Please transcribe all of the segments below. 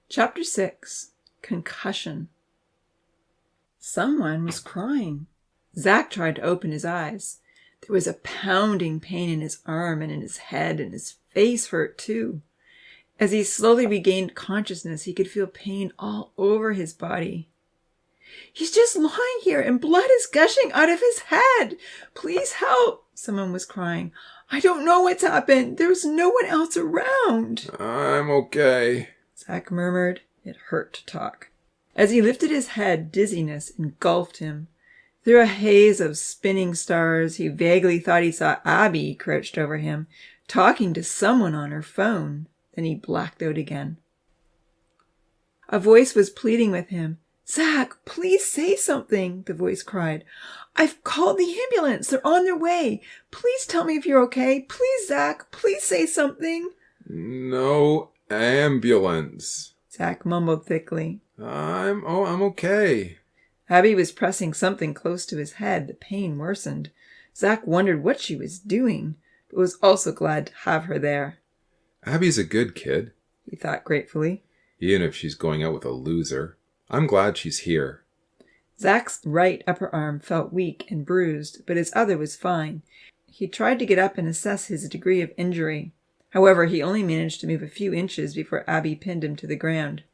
Chapter 6. Concussion. Someone was crying. Zach tried to open his eyes. There was a pounding pain in his arm and in his head, and his face hurt too. As he slowly regained consciousness, he could feel pain all over his body. "He's just lying here and blood is gushing out of his head. Please help," someone was crying. "I don't know what's happened. There's no one else around." "I'm okay," Zach murmured. It hurt to talk. As he lifted his head, dizziness engulfed him. Through a haze of spinning stars, he vaguely thought he saw Abby crouched over him, talking to someone on her phone. Then he blacked out again. A voice was pleading with him. "Zach, please say something," the voice cried. "I've called the ambulance. They're on their way. Please tell me if you're okay. Please, Zach, please say something." "No ambulance," Zach mumbled thickly. I'm okay." Abby was pressing something close to his head. The pain worsened. Zach wondered what she was doing, but was also glad to have her there. "Abby's a good kid," he thought gratefully. "Even if she's going out with a loser. I'm glad she's here." Zach's right upper arm felt weak and bruised, but his other was fine. He tried to get up and assess his degree of injury. However, he only managed to move a few inches before Abby pinned him to the ground.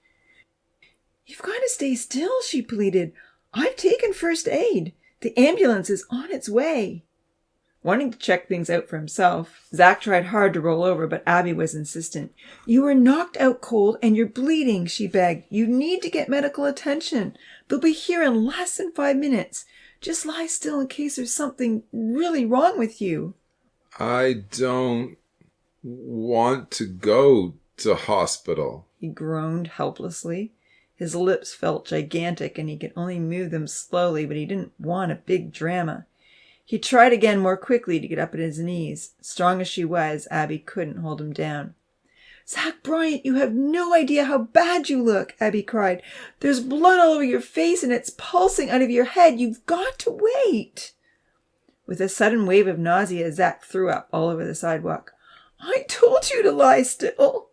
"You've got to stay still," she pleaded. "I've taken first aid. The ambulance is on its way." Wanting to check things out for himself, Zach tried hard to roll over, but Abby was insistent. "You were knocked out cold and you're bleeding," she begged. "You need to get medical attention. They'll be here in less than 5 minutes. Just lie still in case there's something really wrong with you." "I don't want to go to hospital," he groaned helplessly. His lips felt gigantic and he could only move them slowly, but he didn't want a big drama. He tried again more quickly to get up on his knees. Strong as she was, Abby couldn't hold him down. "Zach Bryant, you have no idea how bad you look," Abby cried. "There's blood all over your face and it's pulsing out of your head. You've got to wait." With a sudden wave of nausea, Zach threw up all over the sidewalk. "I told you to lie still,"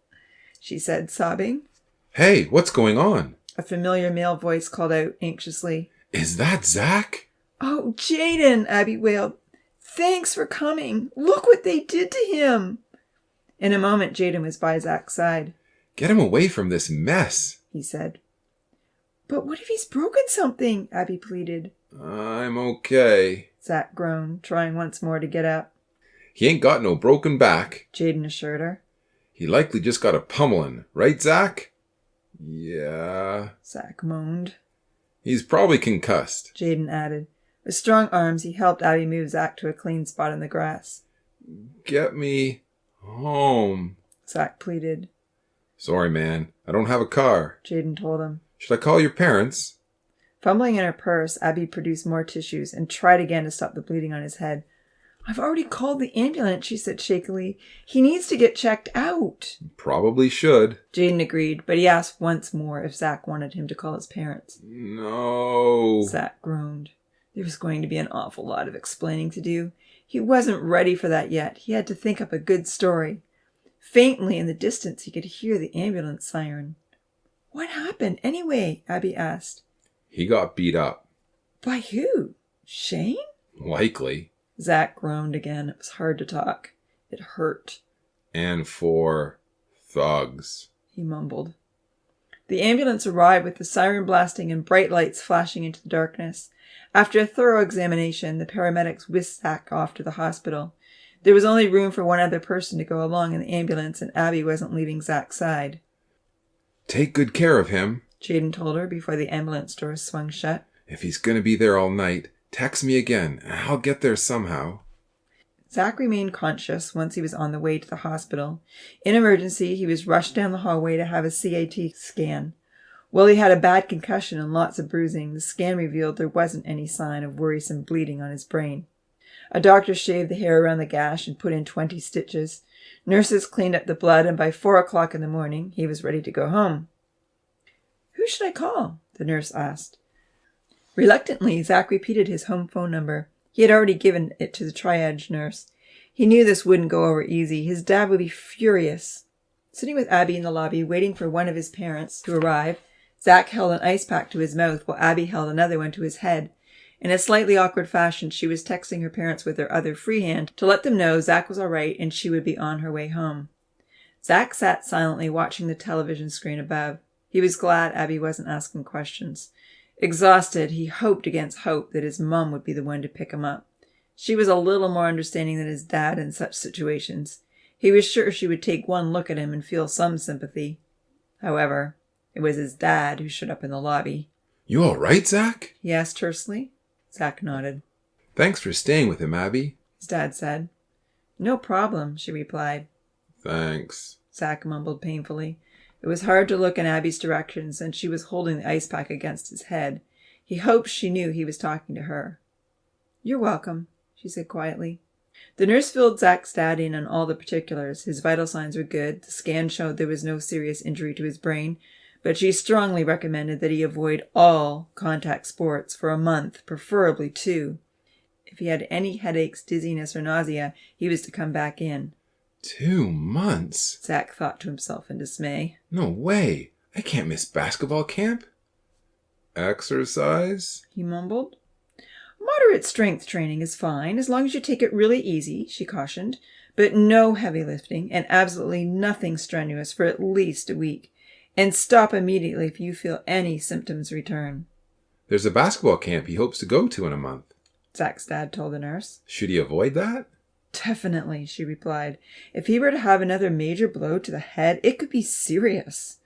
she said, sobbing. "Hey, what's going on?" A familiar male voice called out anxiously. "Is that Zach?" "Oh, Jaden," Abby wailed. "Thanks for coming. Look what they did to him." In a moment, Jaden was by Zach's side. "Get him away from this mess," he said. "But what if he's broken something?" Abby pleaded. "I'm okay," Zach groaned, trying once more to get up. "He ain't got no broken back," Jaden assured her. "He likely just got a pummeling. Right, Zach?" "Yeah," Zach moaned. "He's probably concussed," Jaden added. With strong arms, he helped Abby move Zach to a clean spot in the grass. "Get me home," Zach pleaded. "Sorry, man. I don't have a car." Jaden told him. "Should I call your parents?" Fumbling in her purse, Abby produced more tissues and tried again to stop the bleeding on his head. "I've already called the ambulance," she said shakily. "He needs to get checked out." "Probably should." Jaden agreed, but he asked once more if Zach wanted him to call his parents. "No." Zach groaned. There was going to be an awful lot of explaining to do. He wasn't ready for that yet. He had to think up a good story. Faintly in the distance, he could hear the ambulance siren. "What happened anyway?" Abby asked. "He got beat up." "By who? Shane?" "Likely." Zach groaned again. It was hard to talk. It hurt. "And for thugs," he mumbled. The ambulance arrived with the siren blasting and bright lights flashing into the darkness. After a thorough examination, the paramedics whisked Zach off to the hospital. There was only room for one other person to go along in the ambulance, and Abby wasn't leaving Zach's side. "Take good care of him," Jaden told her before the ambulance doors swung shut. "If he's going to be there all night, text me again, and I'll get there somehow." Zach remained conscious once he was on the way to the hospital. In emergency, he was rushed down the hallway to have a CAT scan. While he had a bad concussion and lots of bruising, the scan revealed there wasn't any sign of worrisome bleeding on his brain. A doctor shaved the hair around the gash and put in 20 stitches. Nurses cleaned up the blood, and by 4 o'clock in the morning, he was ready to go home. "Who should I call?" the nurse asked. Reluctantly, Zach repeated his home phone number. He had already given it to the triage nurse. He knew this wouldn't go over easy. His dad would be furious. Sitting with Abby in the lobby, waiting for one of his parents to arrive, Zach held an ice pack to his mouth while Abby held another one to his head. In a slightly awkward fashion, she was texting her parents with her other free hand to let them know Zach was all right and she would be on her way home. Zach sat silently watching the television screen above. He was glad Abby wasn't asking questions. Exhausted, he hoped against hope that his mum would be the one to pick him up. She was a little more understanding than his dad in such situations. He was sure she would take one look at him and feel some sympathy. However, it was his dad who showed up in the lobby. You all right, Zach? He asked tersely. Zach nodded. Thanks for staying with him, Abby. His dad said. No problem, she replied. Thanks, Zach mumbled painfully. It was hard to look in Abby's direction since she was holding the ice pack against his head. He hoped she knew he was talking to her. You're welcome, she said quietly. The nurse filled Zach's dad in on all the particulars. His vital signs were good. The scan showed there was no serious injury to his brain, but she strongly recommended that he avoid all contact sports for a month, preferably 2. If he had any headaches, dizziness, or nausea, he was to come back in. 2 months? Zach thought to himself in dismay. No way. I can't miss basketball camp. Exercise? He mumbled. Moderate strength training is fine, as long as you take it really easy, she cautioned, but no heavy lifting and absolutely nothing strenuous for at least a week. And stop immediately if you feel any symptoms return. There's a basketball camp he hopes to go to in a month, Zach's dad told the nurse. Should he avoid that? Definitely, she replied. If he were to have another major blow to the head, it could be serious.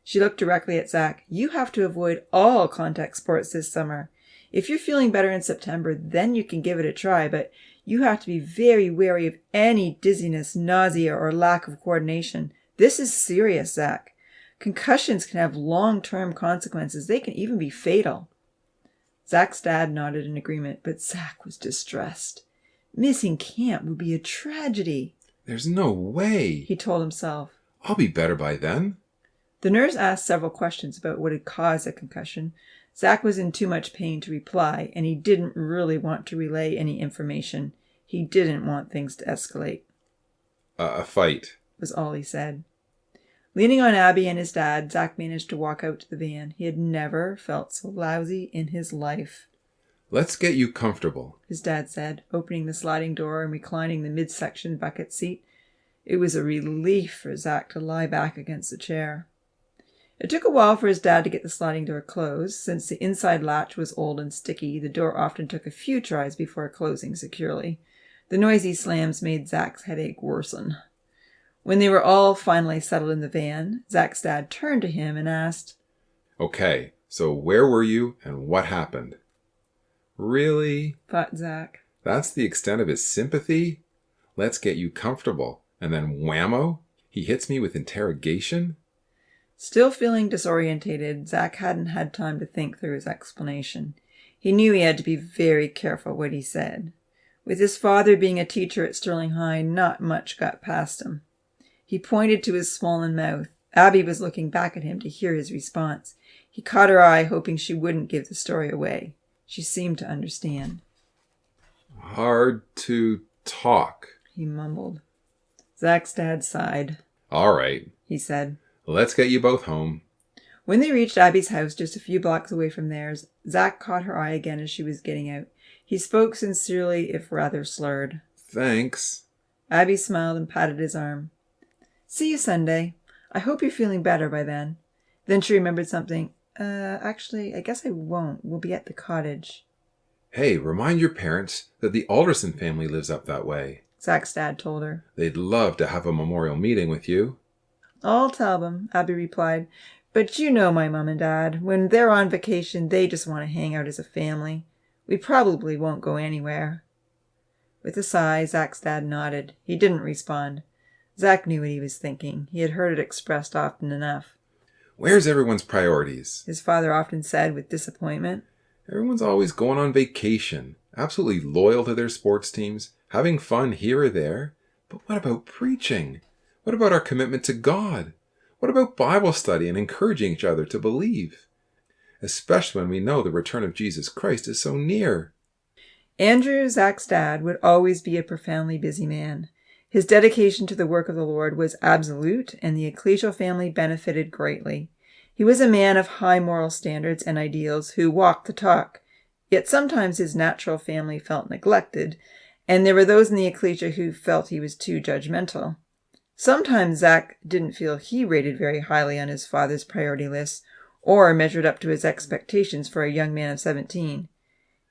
She looked directly at Zach. You have to avoid all contact sports this summer. If you're feeling better in September, then you can give it a try, but you have to be very wary of any dizziness, nausea, or lack of coordination. This is serious, Zach. Concussions can have long-term consequences. They can even be fatal. Zach's dad nodded in agreement, but Zach was distressed. Missing camp would be a tragedy. There's no way, he told himself. I'll be better by then. The nurse asked several questions about what had caused the concussion. Zach was in too much pain to reply, and he didn't really want to relay any information. He didn't want things to escalate. A fight, was all he said. Leaning on Abby and his dad, Zach managed to walk out to the van. He had never felt so lousy in his life. Let's get you comfortable, his dad said, opening the sliding door and reclining the midsection bucket seat. It was a relief for Zach to lie back against the chair. It took a while for his dad to get the sliding door closed. Since the inside latch was old and sticky, the door often took a few tries before closing securely. The noisy slams made Zach's headache worsen. When they were all finally settled in the van, Zach's dad turned to him and asked, Okay, so where were you and what happened? Really? Thought Zach. That's the extent of his sympathy? Let's get you comfortable. And then whammo, he hits me with interrogation? Still feeling disorientated, Zach hadn't had time to think through his explanation. He knew he had to be very careful what he said. With his father being a teacher at Sterling High, not much got past him. He pointed to his swollen mouth. Abby was looking back at him to hear his response. He caught her eye, hoping she wouldn't give the story away. She seemed to understand. Hard to talk, he mumbled. Zach's dad sighed. All right, he said. Let's get you both home. When they reached Abby's house just a few blocks away from theirs, Zach caught her eye again as she was getting out. He spoke sincerely, if rather slurred. Thanks. Abby smiled and patted his arm. See you Sunday. I hope you're feeling better by then. Then she remembered something. Actually, I guess I won't. We'll be at the cottage. Hey, remind your parents that the Alderson family lives up that way, Zach's dad told her. They'd love to have a memorial meeting with you. I'll tell them, Abby replied. But you know my mom and dad. When they're on vacation, they just want to hang out as a family. We probably won't go anywhere. With a sigh, Zach's dad nodded. He didn't respond. Zach knew what he was thinking. He had heard it expressed often enough. Where's everyone's priorities? His father often said with disappointment. Everyone's always going on vacation, absolutely loyal to their sports teams, having fun here or there. But what about preaching? What about our commitment to God? What about Bible study and encouraging each other to believe? Especially when we know the return of Jesus Christ is so near. Andrew, Zach's dad, would always be a profoundly busy man. His dedication to the work of the Lord was absolute, and the ecclesial family benefited greatly. He was a man of high moral standards and ideals who walked the talk, yet sometimes his natural family felt neglected, and there were those in the ecclesia who felt he was too judgmental. Sometimes Zach didn't feel he rated very highly on his father's priority list, or measured up to his expectations for a young man of 17.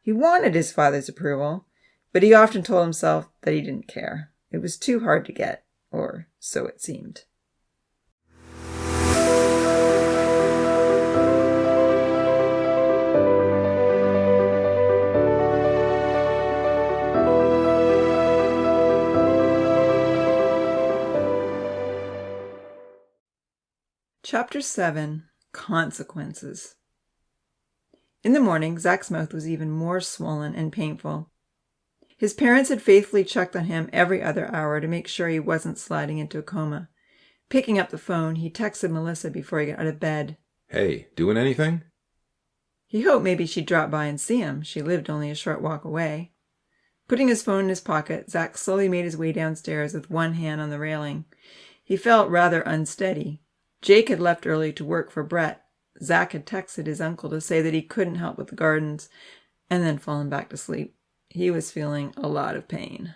He wanted his father's approval, but he often told himself that he didn't care. It was too hard to get, or so it seemed. Chapter 7. Consequences. In the morning, Zach's mouth was even more swollen and painful. His parents had faithfully checked on him every other hour to make sure he wasn't sliding into a coma. Picking up the phone, he texted Melissa before he got out of bed. Hey, doing anything? He hoped maybe she'd drop by and see him. She lived only a short walk away. Putting his phone in his pocket, Zach slowly made his way downstairs with one hand on the railing. He felt rather unsteady. Jake had left early to work for Brett. Zach had texted his uncle to say that he couldn't help with the gardens, and then fallen back to sleep. He was feeling a lot of pain.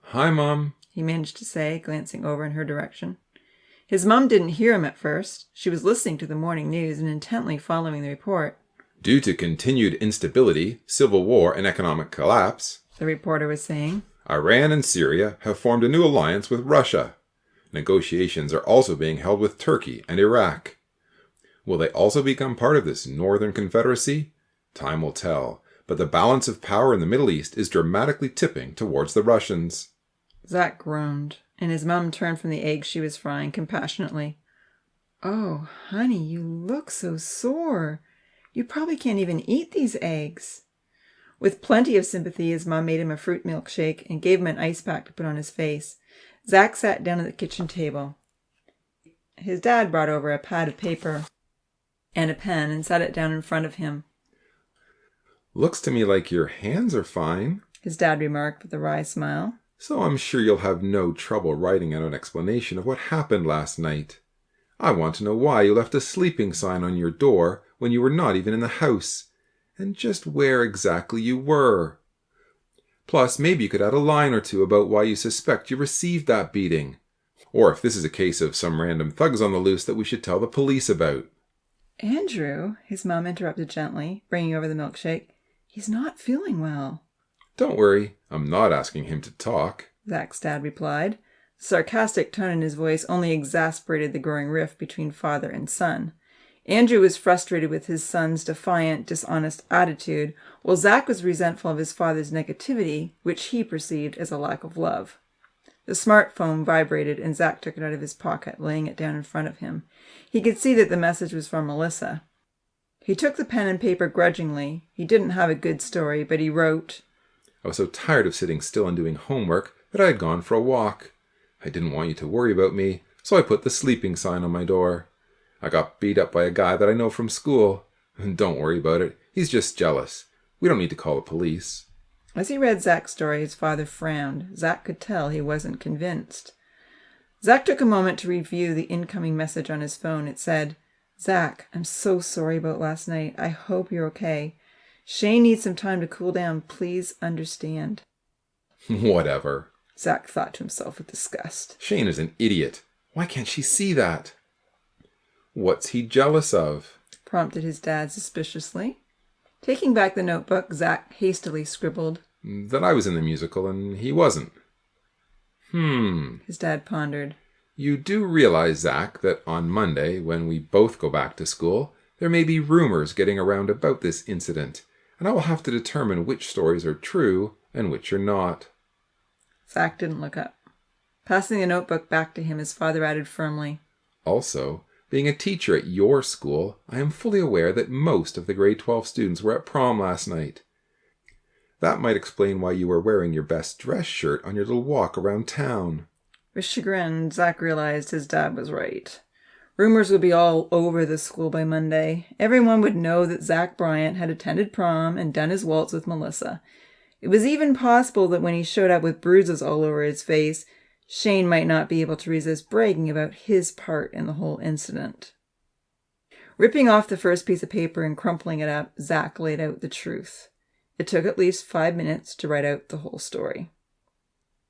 Hi, Mom, he managed to say, glancing over in her direction. His mom didn't hear him at first. She was listening to the morning news and intently following the report. Due to continued instability, civil war, and economic collapse, the reporter was saying, Iran and Syria have formed a new alliance with Russia. Negotiations are also being held with Turkey and Iraq. Will they also become part of this Northern Confederacy? Time will tell, but the balance of power in the Middle East is dramatically tipping towards the Russians. Zach groaned, and his mom turned from the eggs she was frying compassionately. Oh, honey, you look so sore. You probably can't even eat these eggs. With plenty of sympathy, his mom made him a fruit milkshake and gave him an ice pack to put on his face. Zach sat down at the kitchen table. His dad brought over a pad of paper and a pen and set it down in front of him. Looks to me like your hands are fine, his dad remarked with a wry smile. So I'm sure you'll have no trouble writing out an explanation of what happened last night. I want to know why you left a sleeping sign on your door when you were not even in the house, and just where exactly you were. Plus, maybe you could add a line or two about why you suspect you received that beating. Or if this is a case of some random thugs on the loose that we should tell the police about. Andrew, his mom interrupted gently, bringing over the milkshake, he's not feeling well. Don't worry, I'm not asking him to talk, Zach's dad replied. The sarcastic tone in his voice only exasperated the growing rift between father and son. Andrew was frustrated with his son's defiant, dishonest attitude, while Zach was resentful of his father's negativity, which he perceived as a lack of love. The smartphone vibrated, and Zach took it out of his pocket, laying it down in front of him. He could see that the message was from Melissa. He took the pen and paper grudgingly. He didn't have a good story, but he wrote, I was so tired of sitting still and doing homework that I had gone for a walk. I didn't want you to worry about me, so I put the sleeping sign on my door. I got beat up by a guy that I know from school. Don't worry about it. He's just jealous. We don't need to call the police. As he read Zach's story, his father frowned. Zach could tell he wasn't convinced. Zach took a moment to review the incoming message on his phone. It said, Zach, I'm so sorry about last night. I hope you're okay. Shane needs some time to cool down. Please understand. Whatever, Zach thought to himself with disgust. Shane is an idiot. Why can't she see that? What's he jealous of? Prompted his dad suspiciously. Taking back the notebook, Zach hastily scribbled, That I was in the musical and he wasn't. His dad pondered. You do realize, Zach, that on Monday, when we both go back to school, there may be rumors getting around about this incident, and I will have to determine which stories are true and which are not. Zach didn't look up. Passing the notebook back to him, his father added firmly, Also, being a teacher at your school, I am fully aware that most of the grade 12 students were at prom last night. That might explain why you were wearing your best dress shirt on your little walk around town. With chagrin, Zach realized his dad was right. Rumors would be all over the school by Monday. Everyone would know that Zach Bryant had attended prom and done his waltz with Melissa. It was even possible that when he showed up with bruises all over his face, Shane might not be able to resist bragging about his part in the whole incident. Ripping off the first piece of paper and crumpling it up, Zach laid out the truth. It took at least 5 minutes to write out the whole story.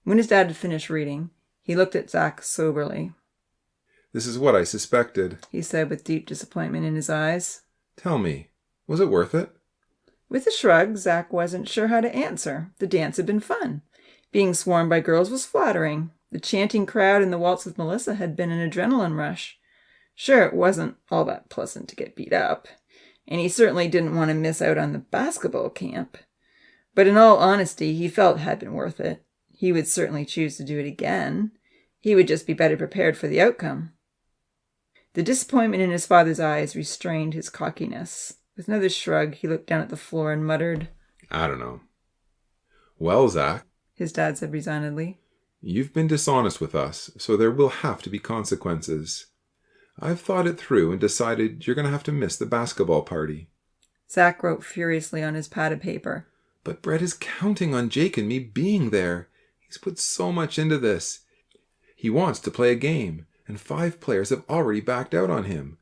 When his dad had finished reading, he looked at Zach soberly. "This is what I suspected," he said with deep disappointment in his eyes. "Tell me, was it worth it?" With a shrug, Zach wasn't sure how to answer. The dance had been fun. Being swarmed by girls was flattering. The chanting crowd and the waltz with Melissa had been an adrenaline rush. Sure, it wasn't all that pleasant to get beat up, and he certainly didn't want to miss out on the basketball camp. But in all honesty, he felt it had been worth it. He would certainly choose to do it again. He would just be better prepared for the outcome. The disappointment in his father's eyes restrained his cockiness. With another shrug, he looked down at the floor and muttered, "I don't know." "Well, Zach," his dad said resignedly, "you've been dishonest with us, so there will have to be consequences. I've thought it through and decided you're going to have to miss the basketball party." Zach wrote furiously on his pad of paper. "But Brett is counting on Jake and me being there. He's put so much into this. He wants to play a game, and 5 players have already backed out on him.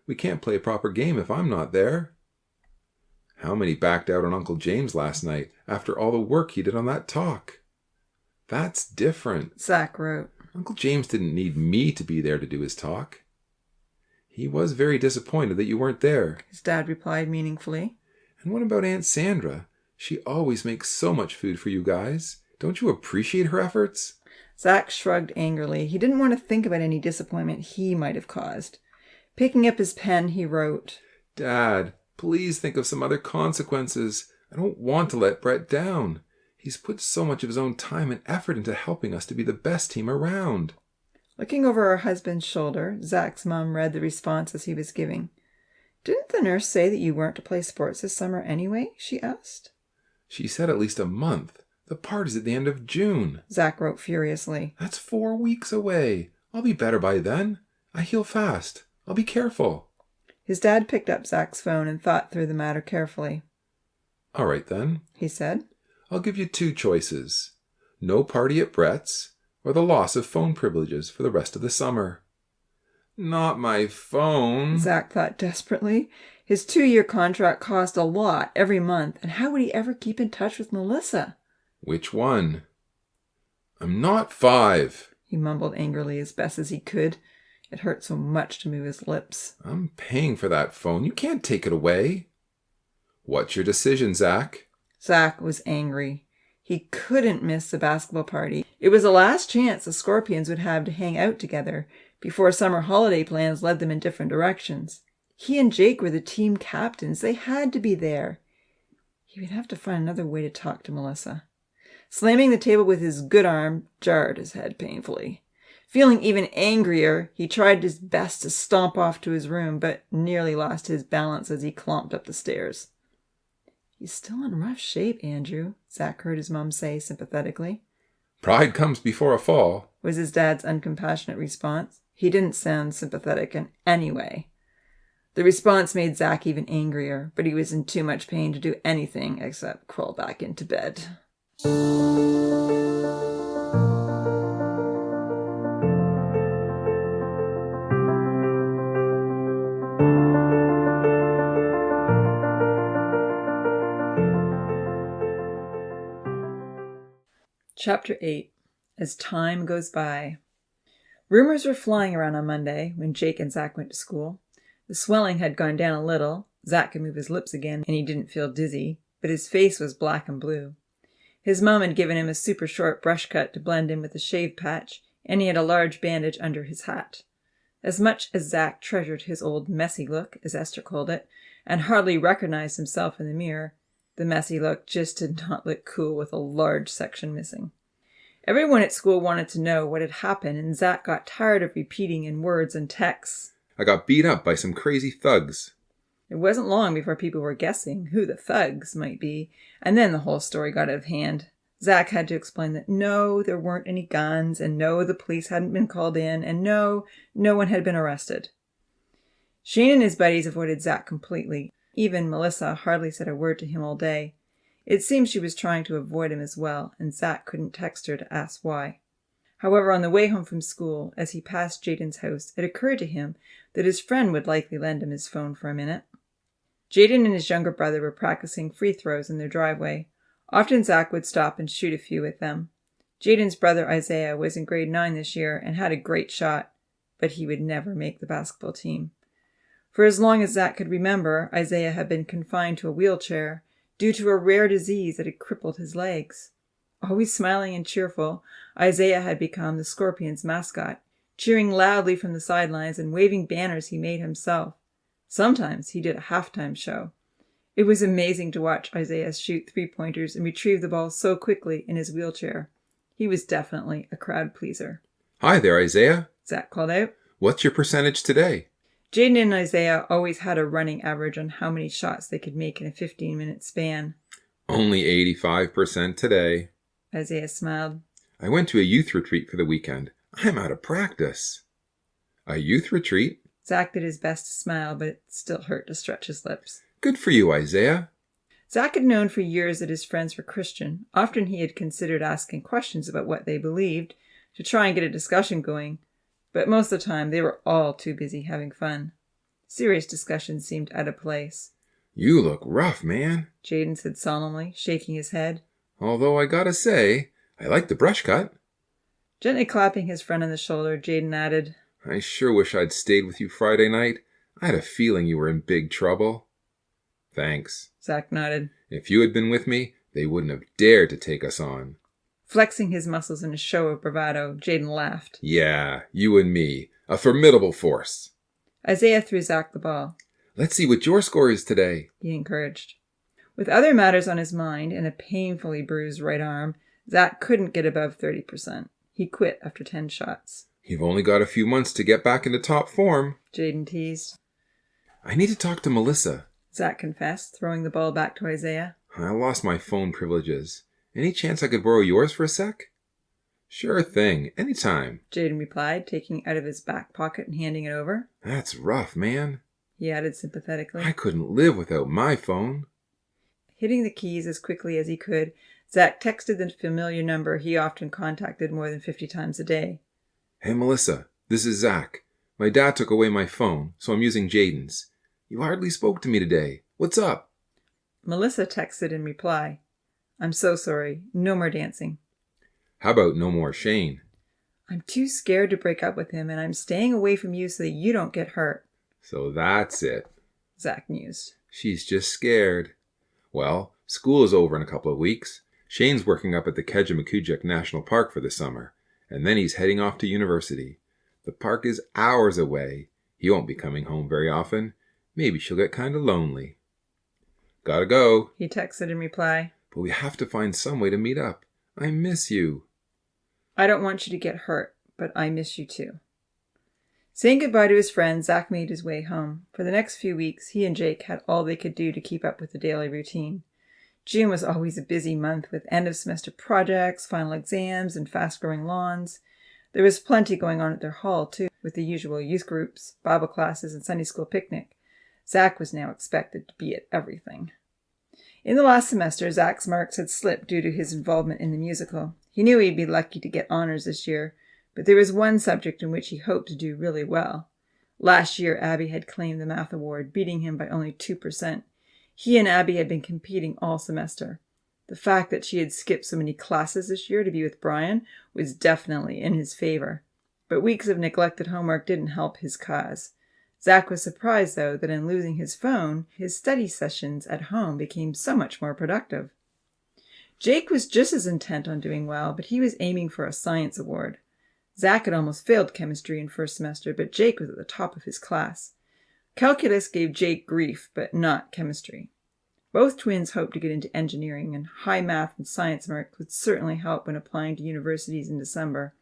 We can't play a proper game if I'm not there." "How many backed out on Uncle James last night after all the work he did on that talk?" "That's different," Zach wrote. "Uncle James didn't need me to be there to do his talk." "He was very disappointed that you weren't there," his dad replied meaningfully. "And what about Aunt Sandra? She always makes so much food for you guys. Don't you appreciate her efforts?" Zach shrugged angrily. He didn't want to think about any disappointment he might have caused. Picking up his pen, he wrote, "Dad, please think of some other consequences. I don't want to let Brett down. He's put so much of his own time and effort into helping us to be the best team around." Looking over her husband's shoulder, Zach's mom read the responses he was giving. "Didn't the nurse say that you weren't to play sports this summer anyway?" she asked. "She said at least a month. The party's at the end of June." Zach wrote furiously. "That's 4 weeks away. I'll be better by then. I heal fast. I'll be careful." His dad picked up Zach's phone and thought through the matter carefully. "All right then," he said. "I'll give you 2 choices. No party at Brett's, or the loss of phone privileges for the rest of the summer." "Not my phone," Zach thought desperately. His 2-year contract cost a lot every month, and how would he ever keep in touch with Melissa? "Which one?" "I'm not 5. He mumbled angrily as best as he could. It hurt so much to move his lips. "I'm paying for that phone. You can't take it away." "What's your decision, Zach?" Zach was angry. He couldn't miss the basketball party. It was the last chance the Scorpions would have to hang out together before summer holiday plans led them in different directions. He and Jake were the team captains. They had to be there. He would have to find another way to talk to Melissa. Slamming the table with his good arm jarred his head painfully. Feeling even angrier, he tried his best to stomp off to his room, but nearly lost his balance as he clomped up the stairs. "He's still in rough shape, Andrew," Zach heard his mom say sympathetically. "Pride comes before a fall," was his dad's uncompassionate response. He didn't sound sympathetic in any way. The response made Zach even angrier, but he was in too much pain to do anything except crawl back into bed. Chapter 8. As Time Goes By. Rumors were flying around on Monday when Jake and Zach went to school. The swelling had gone down a little. Zach could move his lips again, and he didn't feel dizzy, but his face was black and blue. His mom had given him a super short brush cut to blend in with the shave patch, and he had a large bandage under his hat. As much as Zach treasured his old messy look, as Esther called it, and hardly recognized himself in the mirror, the messy look just did not look cool with a large section missing. Everyone at school wanted to know what had happened, and Zach got tired of repeating in words and texts. "I got beat up by some crazy thugs." It wasn't long before people were guessing who the thugs might be, and then the whole story got out of hand. Zach had to explain that no, there weren't any guns, and no, the police hadn't been called in, and no one had been arrested. Shane and his buddies avoided Zach completely. Even Melissa hardly said a word to him all day. It seemed she was trying to avoid him as well, and Zach couldn't text her to ask why. However, on the way home from school, as he passed Jaden's house, it occurred to him that his friend would likely lend him his phone for a minute. Jaden and his younger brother were practicing free throws in their driveway. Often Zach would stop and shoot a few with them. Jaden's brother Isaiah was in grade 9 this year and had a great shot, but he would never make the basketball team. For as long as Zach could remember, Isaiah had been confined to a wheelchair due to a rare disease that had crippled his legs. Always smiling and cheerful, Isaiah had become the Scorpions' mascot, cheering loudly from the sidelines and waving banners he made himself. Sometimes he did a halftime show. It was amazing to watch Isaiah shoot three-pointers and retrieve the ball so quickly in his wheelchair. He was definitely a crowd pleaser. Hi there, Isaiah. Zach called out. What's your percentage today? Jaden and Isaiah always had a running average on how many shots they could make in a 15-minute span. Only 85% today. Isaiah smiled. I went to a youth retreat for the weekend. I'm out of practice. A youth retreat? Zach did his best to smile, but it still hurt to stretch his lips. Good for you, Isaiah. Zach had known for years that his friends were Christian. Often he had considered asking questions about what they believed to try and get a discussion going, but most of the time they were all too busy having fun. Serious discussions seemed out of place. You look rough, man, Jaden said solemnly, shaking his head. Although I gotta say, I like the brush cut. Gently clapping his friend on the shoulder, Jaden added, I sure wish I'd stayed with you Friday night. I had a feeling you were in big trouble. Thanks. Zach nodded. If you had been with me, they wouldn't have dared to take us on. Flexing his muscles in a show of bravado, Jaden laughed. Yeah, you and me. A formidable force. Isaiah threw Zach the ball. Let's see what your score is today, he encouraged. With other matters on his mind and a painfully bruised right arm, Zach couldn't get above 30%. He quit after 10 shots. You've only got a few months to get back into top form, Jaden teased. I need to talk to Melissa, Zach confessed, throwing the ball back to Isaiah. I lost my phone privileges. Any chance I could borrow yours for a sec? Sure thing, anytime, Jaden replied, taking it out of his back pocket and handing it over. That's rough, man, he added sympathetically. I couldn't live without my phone. Hitting the keys as quickly as he could, Zach texted the familiar number he often contacted more than 50 times a day. Hey, Melissa, this is Zach. My dad took away my phone, so I'm using Jaden's. You hardly spoke to me today. What's up? Melissa texted in reply, I'm so sorry. No more dancing. How about no more Shane? I'm too scared to break up with him, and I'm staying away from you so that you don't get hurt. So that's it. Zach mused. She's just scared. Well, school is over in a couple of weeks. Shane's working up at the Kejimkujik National Park for the summer, and then he's heading off to university. The park is hours away. He won't be coming home very often. Maybe she'll get kind of lonely. Gotta go, he texted in reply. But we have to find some way to meet up. I miss you. I don't want you to get hurt, but I miss you too. Saying goodbye to his friend, Zach made his way home. For the next few weeks, he and Jake had all they could do to keep up with the daily routine. June was always a busy month with end-of-semester projects, final exams, and fast-growing lawns. There was plenty going on at their hall, too, with the usual youth groups, Bible classes, and Sunday school picnic. Zach was now expected to be at everything. In the last semester, Zach's marks had slipped due to his involvement in the musical. He knew he'd be lucky to get honors this year, but there was one subject in which he hoped to do really well. Last year, Abby had claimed the math award, beating him by only 2%. He and Abby had been competing all semester. The fact that she had skipped so many classes this year to be with Brian was definitely in his favor. But weeks of neglected homework didn't help his cause. Zach was surprised, though, that in losing his phone, his study sessions at home became so much more productive. Jake was just as intent on doing well, but he was aiming for a science award. Zach had almost failed chemistry in first semester, but Jake was at the top of his class. Calculus gave Jake grief, but not chemistry. Both twins hoped to get into engineering, and high math and science marks would certainly help when applying to universities in December.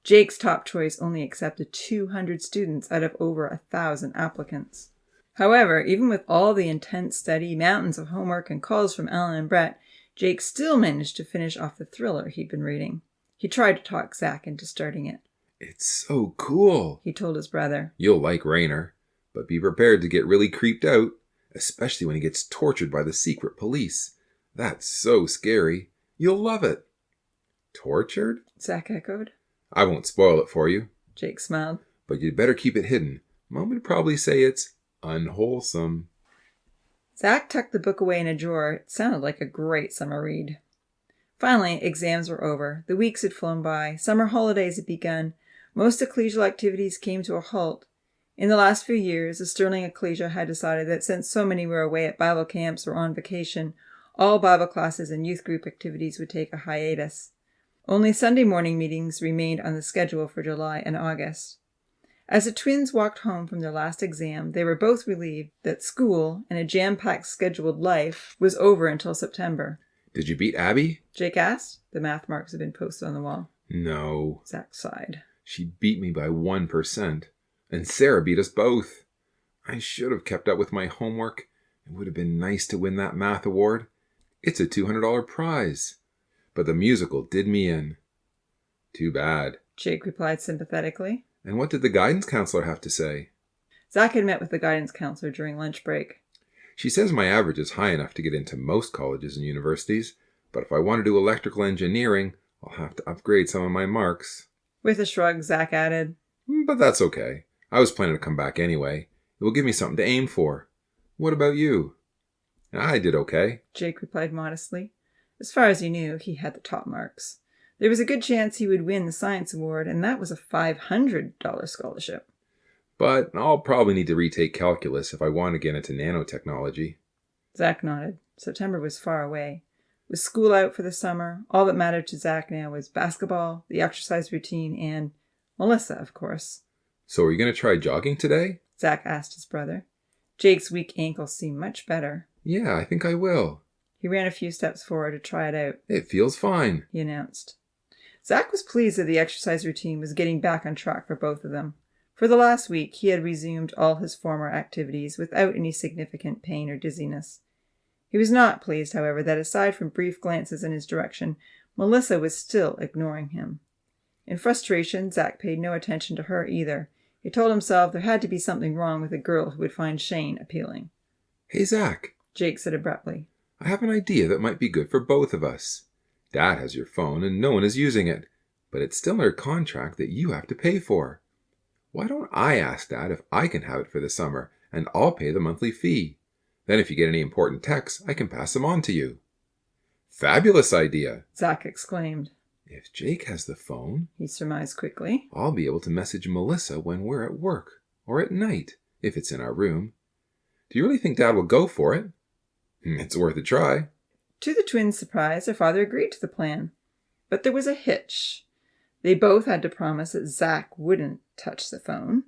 Jake's top choice only accepted 200 students out of over 1,000 applicants. However, even with all the intense study, mountains of homework, and calls from Alan and Brett, Jake still managed to finish off the thriller he'd been reading. He tried to talk Zach into starting it. It's so cool, he told his brother. You'll like Rainer, but be prepared to get really creeped out, especially when he gets tortured by the secret police. That's so scary. You'll love it. Tortured? Zach echoed. I won't spoil it for you. Jake smiled. But you'd better keep it hidden. Mom would probably say it's unwholesome. Zach tucked the book away in a drawer. It sounded like a great summer read. Finally, exams were over. The weeks had flown by. Summer holidays had begun. Most ecclesial activities came to a halt. In the last few years, the Sterling Ecclesia had decided that since so many were away at Bible camps or on vacation, all Bible classes and youth group activities would take a hiatus. Only Sunday morning meetings remained on the schedule for July and August. As the twins walked home from their last exam, they were both relieved that school and a jam-packed scheduled life was over until September. Did you beat Abby? Jake asked. The math marks had been posted on the wall. No. Zach sighed. She beat me by 1%. And Sarah beat us both. I should have kept up with my homework. It would have been nice to win that math award. It's a $200 prize. But the musical did me in. Too bad. Jake replied sympathetically. And what did the guidance counselor have to say? Zach had met with the guidance counselor during lunch break. She says my average is high enough to get into most colleges and universities, but if I want to do electrical engineering, I'll have to upgrade some of my marks. With a shrug, Zach added, But that's okay. I was planning to come back anyway. It will give me something to aim for. What about you? I did okay. Jake replied modestly. As far as he knew, he had the top marks. There was a good chance he would win the science award, and that was a $500 scholarship. But I'll probably need to retake calculus if I want to get into nanotechnology. Zach nodded. September was far away. With school out for the summer, all that mattered to Zach now was basketball, the exercise routine, and Melissa, of course. So are you going to try jogging today? Zach asked his brother. Jake's weak ankle seemed much better. Yeah, I think I will. He ran a few steps forward to try it out. It feels fine, he announced. Zach was pleased that the exercise routine was getting back on track for both of them. For the last week, he had resumed all his former activities without any significant pain or dizziness. He was not pleased, however, that aside from brief glances in his direction, Melissa was still ignoring him. In frustration, Zach paid no attention to her either. He told himself there had to be something wrong with a girl who would find Shane appealing. Hey, Zach, Jake said abruptly. I have an idea that might be good for both of us. Dad has your phone and no one is using it, but it's still in our contract that you have to pay for. Why don't I ask Dad if I can have it for the summer, and I'll pay the monthly fee? Then if you get any important texts, I can pass them on to you. Fabulous idea, Zach exclaimed. If Jake has the phone, he surmised quickly, I'll be able to message Melissa when we're at work, or at night, if it's in our room. Do you really think Dad will go for it? It's worth a try. To the twins' surprise, their father agreed to the plan. But there was a hitch. They both had to promise that Zach wouldn't touch the phone,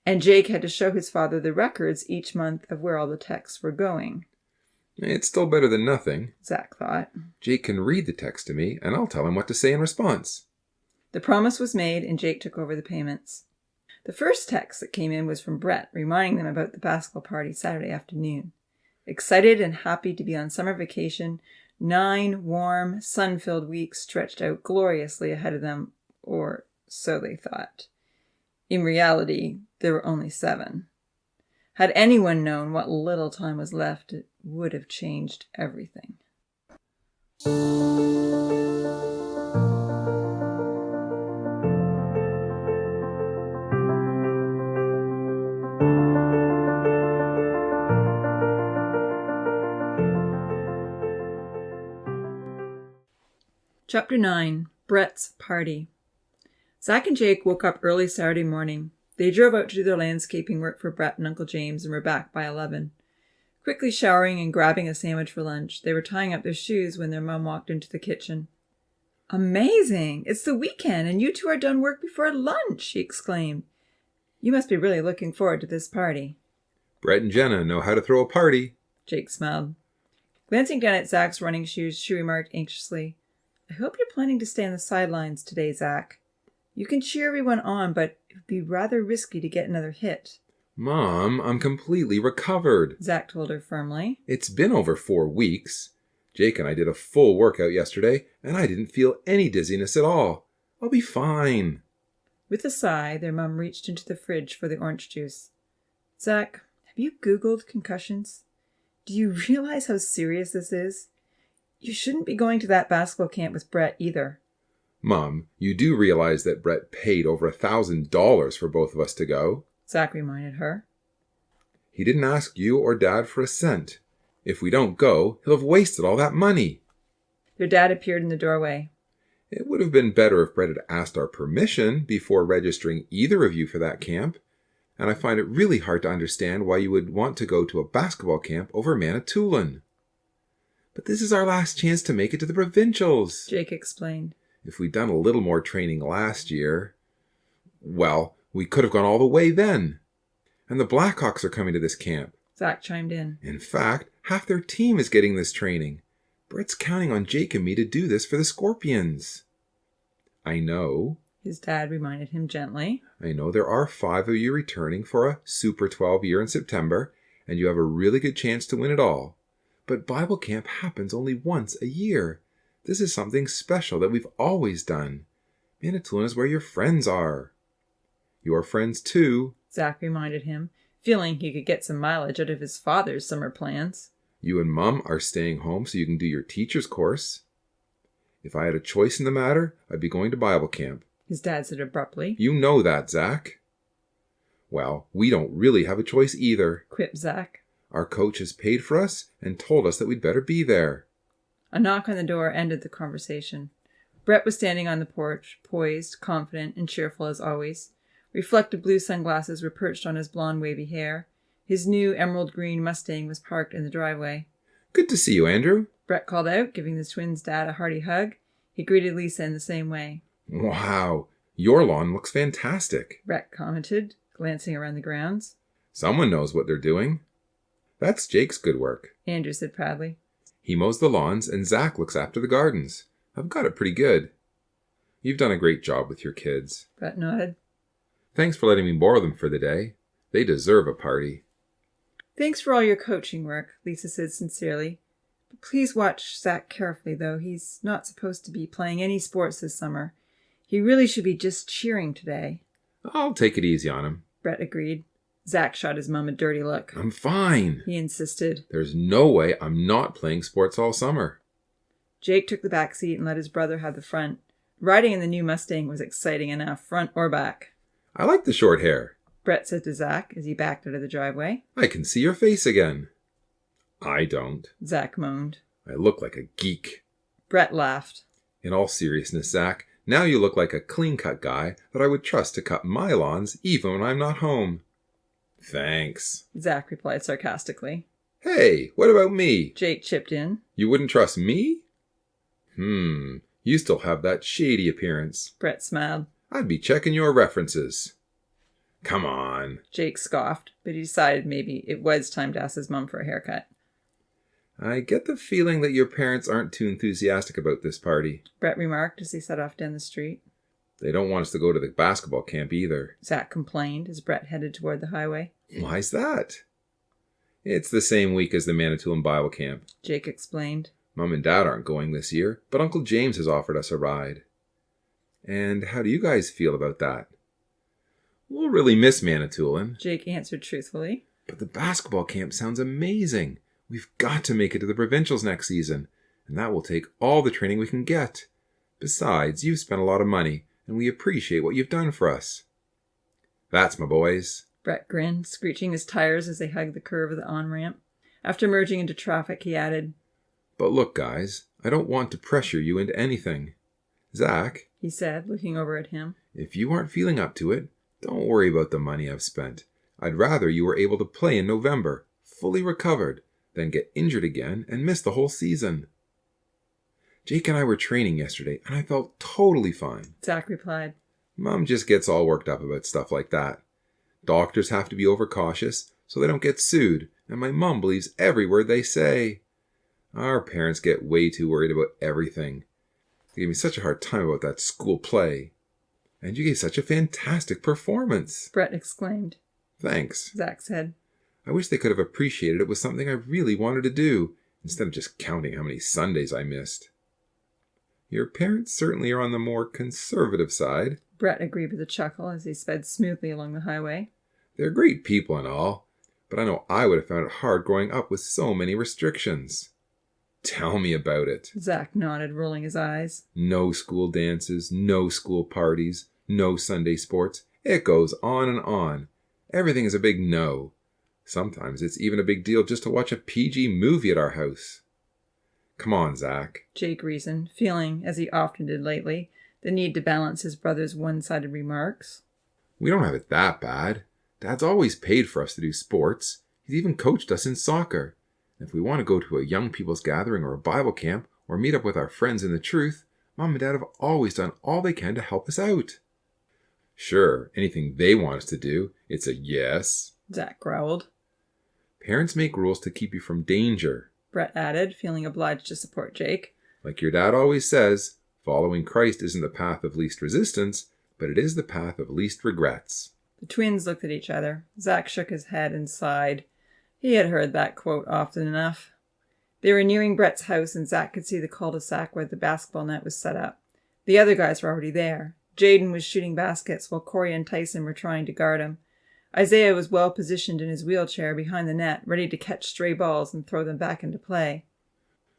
and Jake had to show his father the records each month of where all the texts were going. It's still better than nothing, Zach thought. Jake can read the text to me, and I'll tell him what to say in response. The promise was made, and Jake took over the payments. The first text that came in was from Brett, reminding them about the basketball party Saturday afternoon. Excited and happy to be on summer vacation, 9 warm, sun-filled weeks stretched out gloriously ahead of them, or so they thought. In reality, there were only 7. Had anyone known what little time was left, it would have changed everything. Chapter 9. Brett's Party. Zach and Jake woke up early Saturday morning. They drove out to do their landscaping work for Brett and Uncle James and were back by 11. Quickly showering and grabbing a sandwich for lunch, they were tying up their shoes when their mom walked into the kitchen. "Amazing! It's the weekend and you two are done work before lunch!" she exclaimed. "You must be really looking forward to this party." Brett and Jenna know how to throw a party, Jake smiled. Glancing down at Zach's running shoes, she remarked anxiously, "I hope you're planning to stay on the sidelines today, Zach. You can cheer everyone on, but it would be rather risky to get another hit." Mom, I'm completely recovered, Zach told her firmly. It's been over 4 weeks. Jake and I did a full workout yesterday, and I didn't feel any dizziness at all. I'll be fine. With a sigh, their mum reached into the fridge for the orange juice. "Zach, have you Googled concussions? Do you realize how serious this is? You shouldn't be going to that basketball camp with Brett either." Mom, you do realize that Brett paid over $1,000 for both of us to go? Zach reminded her. He didn't ask you or Dad for a cent. If we don't go, he'll have wasted all that money. Their dad appeared in the doorway. It would have been better if Brett had asked our permission before registering either of you for that camp. And I find it really hard to understand why you would want to go to a basketball camp over Manitoulin. But this is our last chance to make it to the provincials, Jake explained. If we'd done a little more training last year, well, we could have gone all the way then. And the Blackhawks are coming to this camp. Zach chimed in. In fact, half their team is getting this training. Brett's counting on Jake and me to do this for the Scorpions. I know. His dad reminded him gently. I know there are 5 of you returning for a Super 12 year in September, and you have a really good chance to win it all. But Bible camp happens only once a year. This is something special that we've always done. Manitoulin is where your friends are. Your friends too, Zach reminded him, feeling he could get some mileage out of his father's summer plans. You and Mum are staying home so you can do your teacher's course. If I had a choice in the matter, I'd be going to Bible camp. His dad said abruptly. You know that, Zach. Well, we don't really have a choice either, quipped Zach. Our coach has paid for us and told us that we'd better be there. A knock on the door ended the conversation. Brett was standing on the porch, poised, confident, and cheerful as always. Reflective blue sunglasses were perched on his blonde wavy hair. His new emerald green Mustang was parked in the driveway. Good to see you, Andrew, Brett called out, giving the twins' dad a hearty hug. He greeted Lisa in the same way. Wow, your lawn looks fantastic, Brett commented, glancing around the grounds. Someone knows what they're doing. That's Jake's good work, Andrew said proudly. He mows the lawns and Zach looks after the gardens. I've got it pretty good. You've done a great job with your kids. Brett nodded. Thanks for letting me borrow them for the day. They deserve a party. Thanks for all your coaching work, Lisa said sincerely. But please watch Zach carefully, though. He's not supposed to be playing any sports this summer. He really should be just cheering today. I'll take it easy on him, Brett agreed. Zach shot his mum a dirty look. I'm fine, he insisted. There's no way I'm not playing sports all summer. Jake took the back seat and let his brother have the front. Riding in the new Mustang was exciting enough, front or back. I like the short hair, Brett said to Zach as he backed out of the driveway. I can see your face again. I don't. Zach moaned. I look like a geek. Brett laughed. In all seriousness, Zach, now you look like a clean-cut guy that I would trust to cut my lawns even when I'm not home. Thanks, Zach replied sarcastically. Hey, what about me? Jake chipped in. You wouldn't trust me? You still have that shady appearance. Brett smiled. I'd be checking your references. Come on. Jake scoffed, but he decided maybe it was time to ask his mum for a haircut. I get the feeling that your parents aren't too enthusiastic about this party, Brett remarked as he set off down the street. They don't want us to go to the basketball camp either, Zach complained as Brett headed toward the highway. Why's that? It's the same week as the Manitoulin Bible camp. Jake explained. Mom and Dad aren't going this year, but Uncle James has offered us a ride. And how do you guys feel about that? We'll really miss Manitoulin, Jake answered truthfully. But the basketball camp sounds amazing. We've got to make it to the provincials next season, and that will take all the training we can get. Besides, you've spent a lot of money, and we appreciate what you've done for us. That's my boys. Brett grinned, screeching his tires as they hugged the curve of the on-ramp. After merging into traffic, he added, But look, guys, I don't want to pressure you into anything. Zach, he said, looking over at him. If you aren't feeling up to it, don't worry about the money I've spent. I'd rather you were able to play in November, fully recovered, than get injured again and miss the whole season. Jake and I were training yesterday, and I felt totally fine. Zach replied. Mom just gets all worked up about stuff like that. Doctors have to be overcautious so they don't get sued, and my mom believes every word they say. Our parents get way too worried about everything. They gave me such a hard time about that school play. And you gave such a fantastic performance, Brett exclaimed. Thanks, Zach said. I wish they could have appreciated it was something I really wanted to do, instead of just counting how many Sundays I missed. Your parents certainly are on the more conservative side, Brett agreed with a chuckle as he sped smoothly along the highway. They're great people and all, but I know I would have found it hard growing up with so many restrictions. Tell me about it. Zach nodded, rolling his eyes. No school dances, no school parties, no Sunday sports. It goes on and on. Everything is a big no. Sometimes it's even a big deal just to watch a PG movie at our house. Come on, Zach, Jake reasoned, feeling, as he often did lately, the need to balance his brother's one-sided remarks. We don't have it that bad. Dad's always paid for us to do sports. He's even coached us in soccer. If we want to go to a young people's gathering or a Bible camp or meet up with our friends in the truth, Mom and Dad have always done all they can to help us out. Sure, anything they want us to do, it's a yes, Zach growled. Parents make rules to keep you from danger. Brett added, feeling obliged to support Jake. Like your dad always says, following Christ isn't the path of least resistance, but it is the path of least regrets. The twins looked at each other. Zach shook his head and sighed. He had heard that quote often enough. They were nearing Brett's house, and Zach could see the cul-de-sac where the basketball net was set up. The other guys were already there. Jaden was shooting baskets while Corey and Tyson were trying to guard him. Isaiah was well positioned in his wheelchair behind the net, ready to catch stray balls and throw them back into play.